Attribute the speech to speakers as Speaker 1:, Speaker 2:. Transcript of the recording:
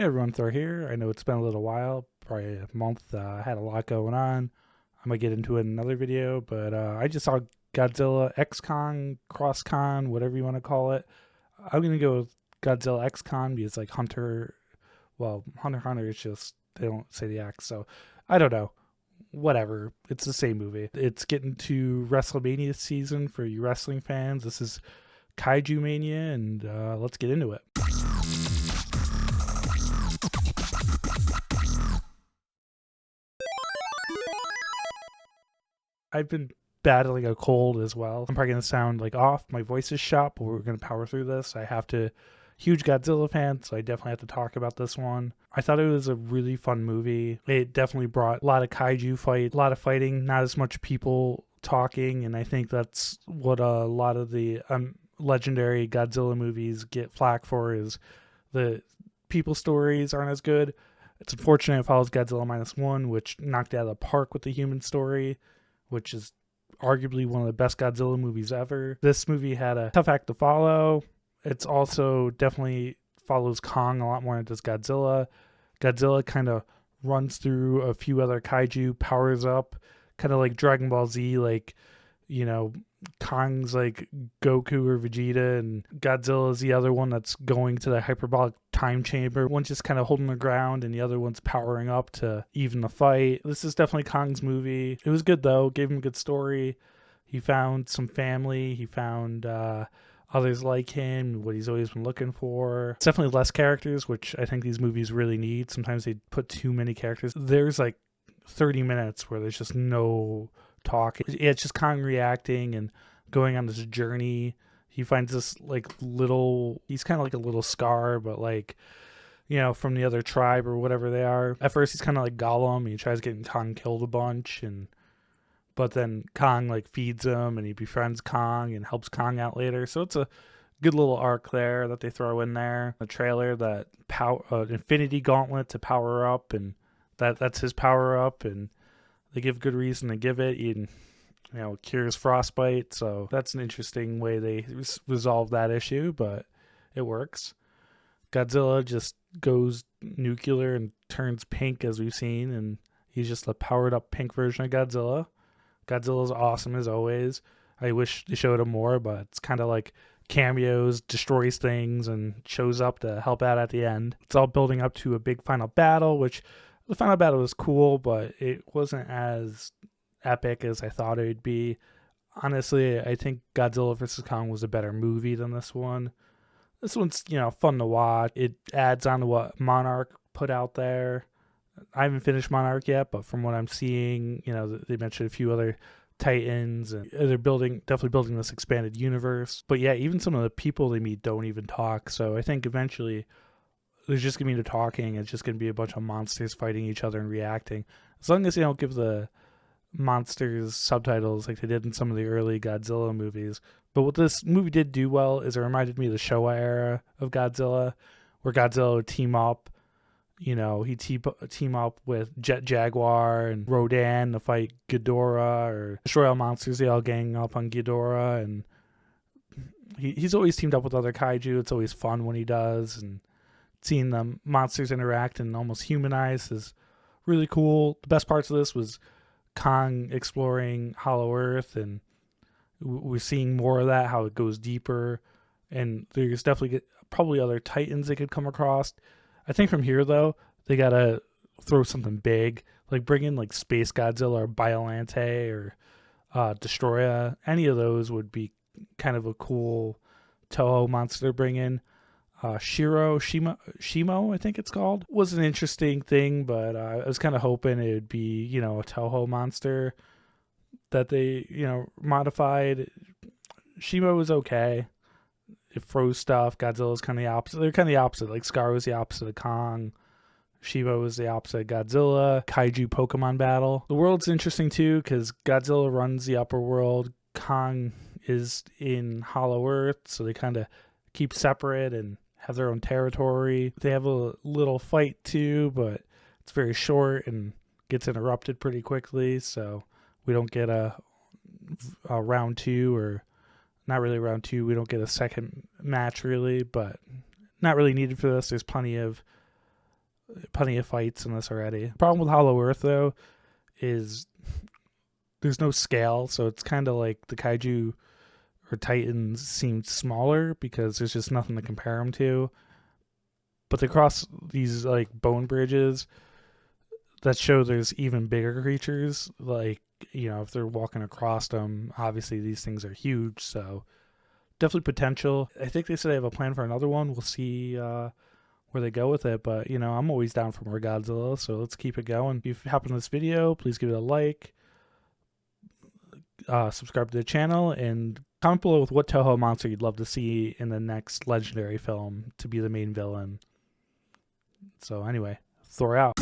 Speaker 1: Hey everyone, Thor here. I know it's been a little while, probably a month. I had a lot going on. I might get into it in another video, but I just saw Godzilla X Kong, Cross Con, whatever you want to call it. I'm gonna go with Godzilla X Con because like Hunter x Hunter is just they don't say the X, so I don't know. Whatever, it's the same movie. It's getting to WrestleMania season for you wrestling fans. This is Kaiju Mania, and let's get into it. I've been battling a cold as well. I'm probably gonna sound like off. My voice is shot, but we're gonna power through this. I have to. Huge Godzilla fan, so I definitely have to talk about this one. I thought it was a really fun movie. It definitely brought a lot of kaiju fight, a lot of fighting, not as much people talking, and I think that's what a lot of the legendary Godzilla movies get flack for is the people stories aren't as good. It's unfortunate it follows Godzilla minus one, which knocked it out of the park with the human story, which is arguably one of the best Godzilla movies ever. This movie had a tough act to follow. It's also definitely follows Kong a lot more than it does Godzilla. Godzilla kind of runs through a few other kaiju, powers up, kind of like Dragon Ball Z, like, you know, Kong's like Goku or Vegeta, and Godzilla's the other one that's going to the hyperbolic time chamber. One's just kind of holding the ground, and the other one's powering up to even the fight. This is definitely Kong's movie. It was good though. Gave him a good story. He found some family. He found others like him, what he's always been looking for. It's definitely less characters, which I think these movies really need. Sometimes they put too many characters. There's like 30 minutes where there's just no talk. It's just Kong reacting and going on this journey. He finds this like he's kind of like a little Scar, but like, you know, from the other tribe or whatever they are. At first he's kind of like Gollum. He tries getting Kong killed a bunch, but then Kong like feeds him and he befriends Kong and helps Kong out later. So it's a good little arc there that they throw in there. The trailer, that Infinity Gauntlet to power up, and that's his power up, and they give good reason to give it. Cures frostbite, so that's an interesting way they resolve that issue, but it works. Godzilla just goes nuclear and turns pink, as we've seen, and he's just a powered up pink version of Godzilla. Godzilla's awesome as always. I wish they showed him more, but it's kind of like cameos, destroys things, and shows up to help out at the end. It's all building up to a big final battle, which the final battle was cool, but it wasn't as epic as I thought it would be. Honestly, I think Godzilla vs. Kong was a better movie than this one. This one's, fun to watch. It adds on to what Monarch put out there. I haven't finished Monarch yet, but from what I'm seeing, they mentioned a few other Titans, and they're definitely building this expanded universe. But yeah, even some of the people they meet don't even talk. So I think eventually there's just going to be no talking. It's just going to be a bunch of monsters fighting each other and reacting. As long as they don't give the monsters subtitles like they did in some of the early Godzilla movies. But what this movie did do well is it reminded me of the Showa era of Godzilla, where Godzilla would team up. He'd team up with Jet Jaguar and Rodan to fight Ghidorah, or destroy all monsters. They all gang up on Ghidorah, and he's always teamed up with other kaiju. It's always fun when he does, and seeing the monsters interact and almost humanize is really cool. The best parts of this was Kong exploring Hollow Earth, and we're seeing more of that, how it goes deeper, and there's definitely probably other Titans they could come across. I think from here, though, they gotta throw something big, like bring in like Space Godzilla or Biollante or Destroya. Any of those would be kind of a cool Toho monster to bring in. Shimo, I think it's called, was an interesting thing, but I was kind of hoping it would be, a Toho monster that they, modified. Shimo was okay. It froze stuff. Godzilla's kind of the opposite. They're kind of the opposite. Like Scar was the opposite of Kong. Shimo was the opposite of Godzilla. Kaiju Pokemon battle. The world's interesting too because Godzilla runs the upper world. Kong is in Hollow Earth, so they kind of keep separate and have their own territory. They have a little fight too, but it's very short and gets interrupted pretty quickly, so we don't get a round two, or not really round two. We don't get a second match really, but not really needed for this. There's plenty of Plenty of fights in this already. Problem with Hollow Earth though is there's no scale, so it's kind of like the kaiju or titans seem smaller because there's just nothing to compare them to. But they cross these like bone bridges that show there's even bigger creatures. Like, if they're walking across them, obviously these things are huge, so definitely potential. I think they said they have a plan for another one. We'll see where they go with it, but I'm always down for more Godzilla, so let's keep it going. If you've happened to this video, please give it a like, subscribe to the channel, and comment below with what Toho monster you'd love to see in the next legendary film to be the main villain. So anyway, Thor out.